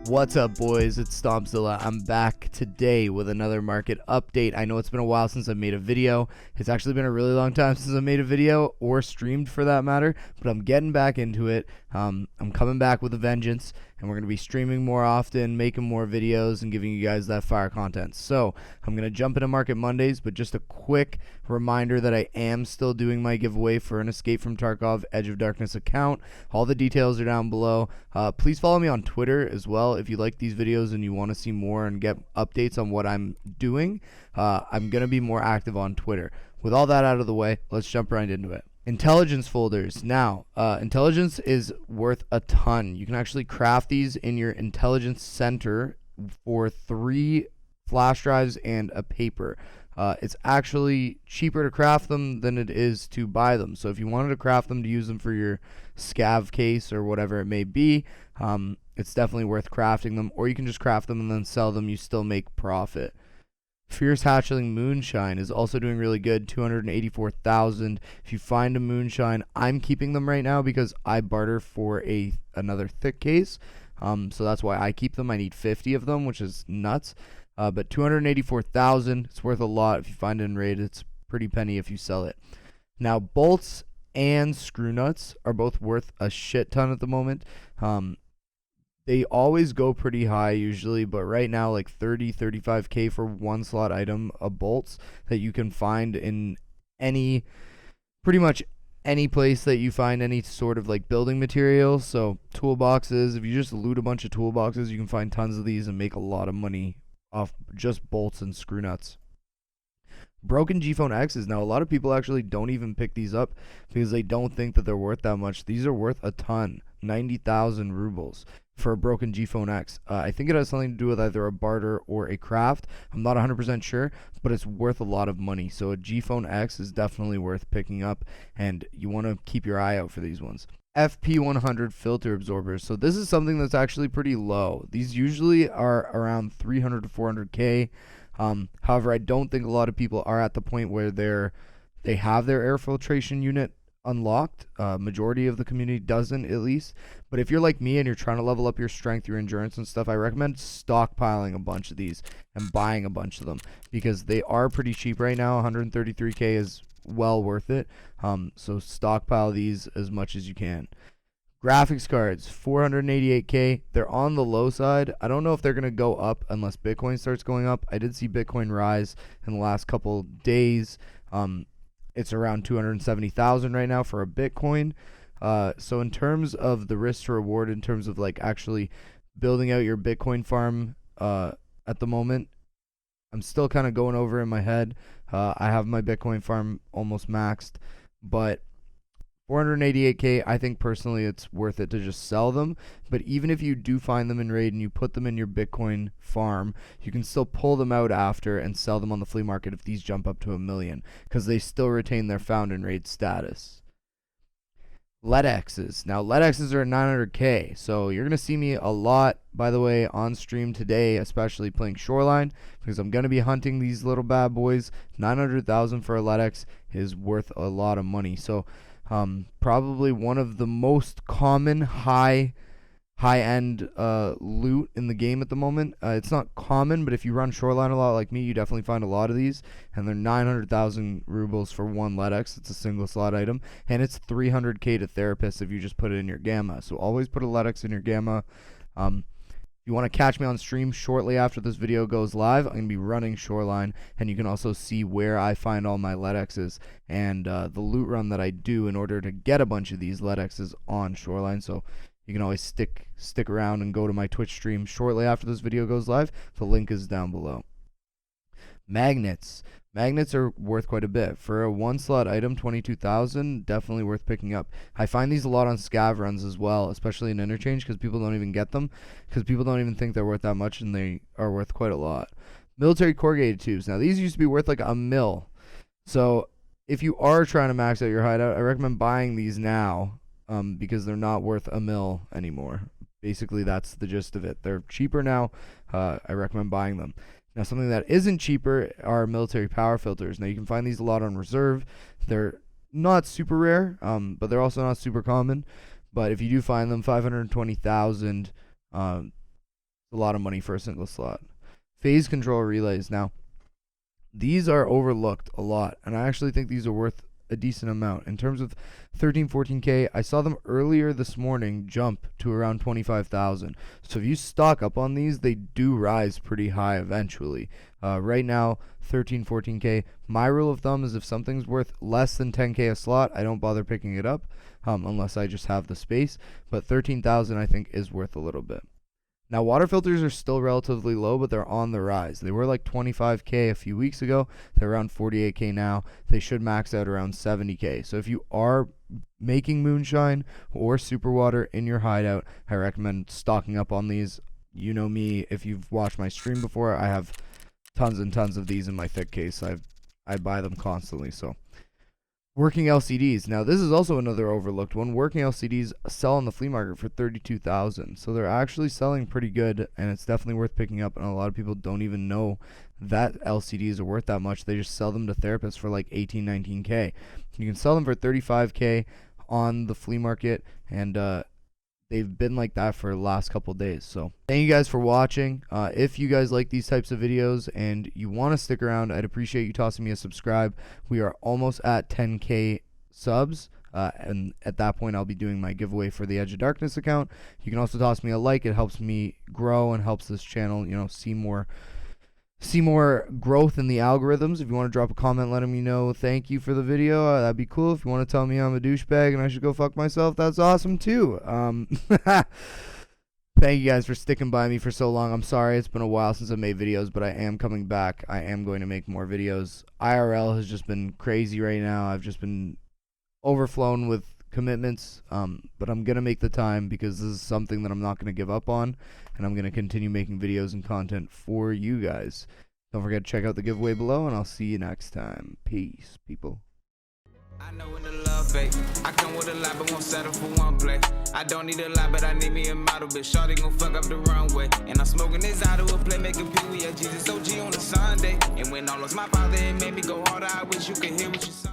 What's up, boys? It's Stompzilla. I'm back today with another market update. I know it's been a while since I've made a video. It's actually been a really long time since I made a video or streamed for that matter, but I'm getting back into it. I'm coming back with a vengeance, and we're going to be streaming more often, making more videos, and giving you guys that fire content. So I'm going to jump into Market Mondays, but just a quick reminder that I am still doing my giveaway for an Escape From Tarkov Edge of Darkness account. All the details are down below. Please follow me on Twitter as well if you like these videos and you want to see more and get updates on what I'm doing. I'm going to be more active on Twitter. With all that out of the way, let's jump right into it. Intelligence folders. Now, intelligence is worth a ton. You can actually craft these in your intelligence center for 3 flash drives and a paper. It's actually cheaper to craft them than it is to buy them. So if you wanted to craft them to use them for your scav case or whatever it may be, it's definitely worth crafting them. Or you can just craft them and then sell them. You still make profit. Fierce Hatchling Moonshine is also doing really good, 284,000. If you find a Moonshine, I'm keeping them right now because I barter for another thick case. So that's why I keep them. I need 50 of them, which is nuts. But 284,000, it's worth a lot. If you find it in raid, it's pretty penny if you sell it. Now, bolts and screw nuts are both worth a shit ton at the moment. They always go pretty high usually, but right now like 35k for one slot item of bolts that you can find in pretty much any place that you find any sort of like building material. So toolboxes, if you just loot a bunch of toolboxes, you can find tons of these and make a lot of money off just bolts and screw nuts. Broken G-Phone X's. Now, a lot of people actually don't even pick these up because they don't think that they're worth that much. These are worth a ton, 90,000 rubles for a broken G-Phone X. I think it has something to do with either a barter or a craft. I'm not 100% sure, but it's worth a lot of money. So a G-Phone X is definitely worth picking up, and you want to keep your eye out for these ones. FP100 filter absorbers. So this is something that's actually pretty low. These usually are around 300 to 400k. However, I don't think a lot of people are at the point where they have their air filtration unit unlocked. Majority of the community doesn't, at least. But if you're like me and you're trying to level up your strength, your endurance and stuff, I recommend stockpiling a bunch of these and buying a bunch of them because they are pretty cheap right now. 133k is well worth it. So stockpile these as much as you can. Graphics cards, 488k. They're on the low side. I don't know if they're going to go up unless Bitcoin starts going up. I did see Bitcoin rise in the last couple days. It's around 270,000 right now for a Bitcoin. So in terms of the risk to reward, in terms of like actually building out your Bitcoin farm at the moment, I'm still kind of going over in my head. I have my Bitcoin farm almost maxed, but 488k, I think personally it's worth it to just sell them. But even if you do find them in raid and you put them in your Bitcoin farm, you can still pull them out after and sell them on the flea market if these jump up to 1 million, because they still retain their found in raid status. LEDXs. Now, LEDXs are at 900k, so you're going to see me a lot, by the way, on stream today, especially playing Shoreline, because I'm going to be hunting these little bad boys. 900,000 for a LEDX is worth a lot of money. So probably one of the most common high-end loot in the game at the moment. It's not common, but if you run Shoreline a lot like me, you definitely find a lot of these, and they're 900,000 rubles for one LEDX. It's a single slot item, and it's 300k to Therapist if you just put it in your Gamma. So always put a LEDX in your Gamma. If you want to catch me on stream shortly after this video goes live, I'm going to be running Shoreline, and you can also see where I find all my LEDXs and the loot run that I do in order to get a bunch of these LEDXs on Shoreline. So you can always stick around and go to my Twitch stream shortly after this video goes live. The link is down below. Magnets. Magnets are worth quite a bit. For a one slot item, 22,000, definitely worth picking up. I find these a lot on scav runs as well, especially in interchange, because people don't even get them, because people don't even think they're worth that much, and they are worth quite a lot. Military corrugated tubes. Now, these used to be worth like $1 million. So if you are trying to max out your hideout, I recommend buying these now, because they're not worth $1 million anymore. Basically, that's the gist of it. They're cheaper now. I recommend buying them. Now, something that isn't cheaper are military power filters. Now, you can find these a lot on reserve. They're not super rare, but they're also not super common. But if you do find them, 520,000 It's a lot of money for a single slot. Phase control relays. Now, these are overlooked a lot, and I actually think these are worth a decent amount. In terms of 13-14K, I saw them earlier this morning jump to around 25,000. So if you stock up on these, they do rise pretty high eventually. Right now, 13-14K, my rule of thumb is if something's worth less than 10K a slot, I don't bother picking it up unless I just have the space. But 13,000 I think is worth a little bit. Now, water filters are still relatively low, but they're on the rise. They were like 25K a few weeks ago. They're around 48K now. They should max out around 70K. So if you are making moonshine or super water in your hideout, I recommend stocking up on these. You know me, if you've watched my stream before, I have tons and tons of these in my thick case. I buy them constantly. So working LCDs. Now, this is also another overlooked one. Working LCDs sell on the flea market for 32,000. So they're actually selling pretty good, and it's definitely worth picking up. And a lot of people don't even know that LCDs are worth that much. They just sell them to therapists for like 18, 19K. You can sell them for 35K on the flea market, and they've been like that for the last couple days. So thank you guys for watching. If you guys like these types of videos and you want to stick around, I'd appreciate you tossing me a subscribe. We are almost at 10K subs, and at that point I'll be doing my giveaway for the Edge of Darkness account. You can also toss me a like. It helps me grow and helps this channel, you know, see more growth in the algorithms. If you want to drop a comment, let me know thank you for the video. That'd be cool. If you want to tell me I'm a douchebag and I should go fuck myself, that's awesome too. Thank you guys for sticking by me for so long. I'm sorry it's been a while since I made videos, but I am coming back. I am going to make more videos. IRL has just been crazy right now. I've just been overflown with commitments, but I'm gonna make the time because this is something that I'm not gonna give up on, and I'm gonna continue making videos and content for you guys. Don't forget to check out the giveaway below, and I'll see you next time. Peace, people. I know when the love fake, I come with a lot but won't settle for one play. I don't need a lot but I need me a model, bitch. Shorty gon' fuck up the runway. And I'm smoking this out of a play, making pee. We at Jesus OG on a Sunday. And when I lost my father, it made me go harder. I wish you could hear what you say.